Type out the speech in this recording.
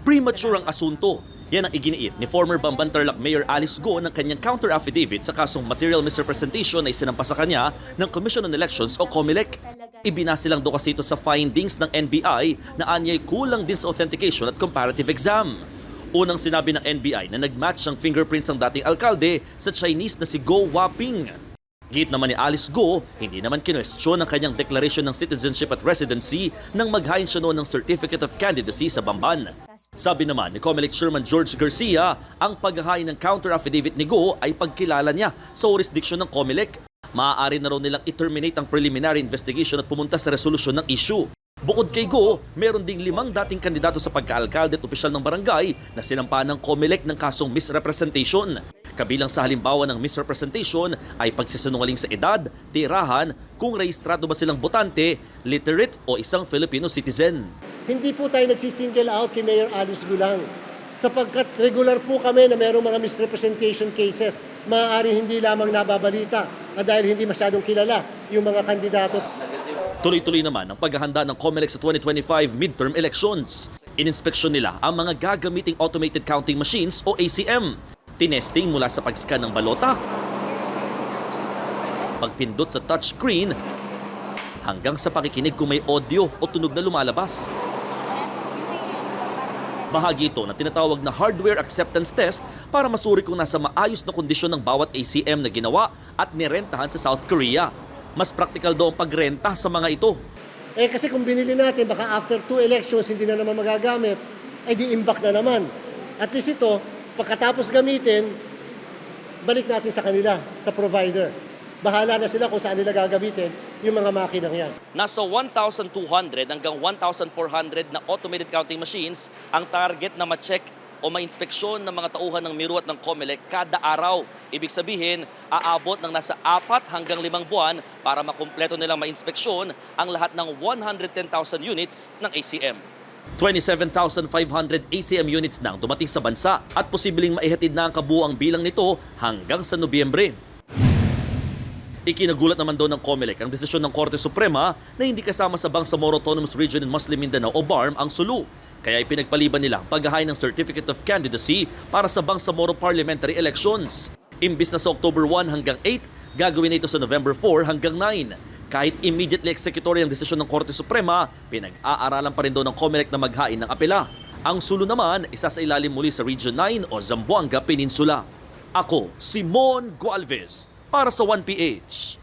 Premature ang asunto. Yan ang iginiit ni former Bamban-Tarlac Mayor Alice Go ng kanyang counter-affidavit sa kasong material misrepresentation na isinampa sa kanya ng Commission on Elections o COMELEC. Ibinase lang daw kasi ito sa findings ng NBI na anyay kulang din sa authentication at comparative exam. Unang sinabi ng NBI na nag-match ang fingerprints ng dating alkalde sa Chinese na si Go Waping. Git naman ni Alice Go, hindi naman kinwestiyon ang kanyang declaration ng citizenship at residency nang maghain siya noon ng Certificate of Candidacy sa Bamban. Sabi naman ni COMELEC Chairman George Garcia, ang paghahain ng counter-affidavit ni Go ay pagkilala niya sa jurisdiction ng COMELEC. Maaari na raw nilang i-terminate ang preliminary investigation at pumunta sa resolusyon ng issue. Bukod kay Go, meron ding 5 dating kandidato sa pagkaalkalde at opisyal ng barangay na sinampa ng COMELEC ng kasong misrepresentation. Kabilang sa halimbawa ng misrepresentation ay pagsisinungaling sa edad, tirahan, kung rehistrado ba silang botante, literate o isang Filipino citizen. Hindi po tayo nagsisingle out kay Mayor Alice Gulang sapagkat regular po kami na mayroong mga misrepresentation cases. Maaari hindi lamang nababalita at dahil hindi masyadong kilala yung mga kandidato. Tuloy-tuloy naman ang paghahanda ng COMELEC sa 2025 midterm elections. Ininspeksyon nila ang mga gagamiting automated counting machines o ACM. Tinesting mula sa pag-scan ng balota, pagpindot sa touchscreen, hanggang sa pakikinig kung may audio o tunog na lumalabas. Bahagi ito na tinatawag na hardware acceptance test para masuri kung nasa maayos na kondisyon ng bawat ACM na ginawa at nirentahan sa South Korea. Mas practical daw ang pagrenta sa mga ito. Kasi kung binili natin, baka after 2 elections hindi na naman magagamit, ay di-imbak na naman. At least ito, pagkatapos gamitin, balik natin sa kanila, sa provider. Bahala na sila kung saan nila gagamitin yung mga makinang yan. Nasa 1,200 hanggang 1,400 na automated counting machines ang target na ma-check o ma-inspeksyon ng mga tauhan ng MIRU at ng COMELEC kada araw. Ibig sabihin, aabot ng nasa 4 hanggang 5 buwan para makumpleto nilang ma-inspeksyon ang lahat ng 110,000 units ng ACM. 27,500 ACM units nang dumating sa bansa at posibleng maihatid na ang kabuuang bilang nito hanggang sa Nobyembre. Ikinagulat naman doon ng COMELEC ang desisyon ng Korte Suprema na hindi kasama sa Bangsamoro Autonomous Region in Muslim Mindanao o BARM ang Sulu. Kaya ipinagpaliban nila ang paghahain ng Certificate of Candidacy para sa Bangsamoro Parliamentary Elections. Imbis na sa October 1 hanggang 8, gagawin ito sa November 4 hanggang 9. Kahit immediately executory ang desisyon ng Korte Suprema, pinag-aaralan pa rin doon ng COMELEC na maghain ng apela. Ang Sulu naman, isa sa ilalim muli sa Region 9 o Zamboanga Peninsula. Ako, Simon Gualvez, para sa 1PH.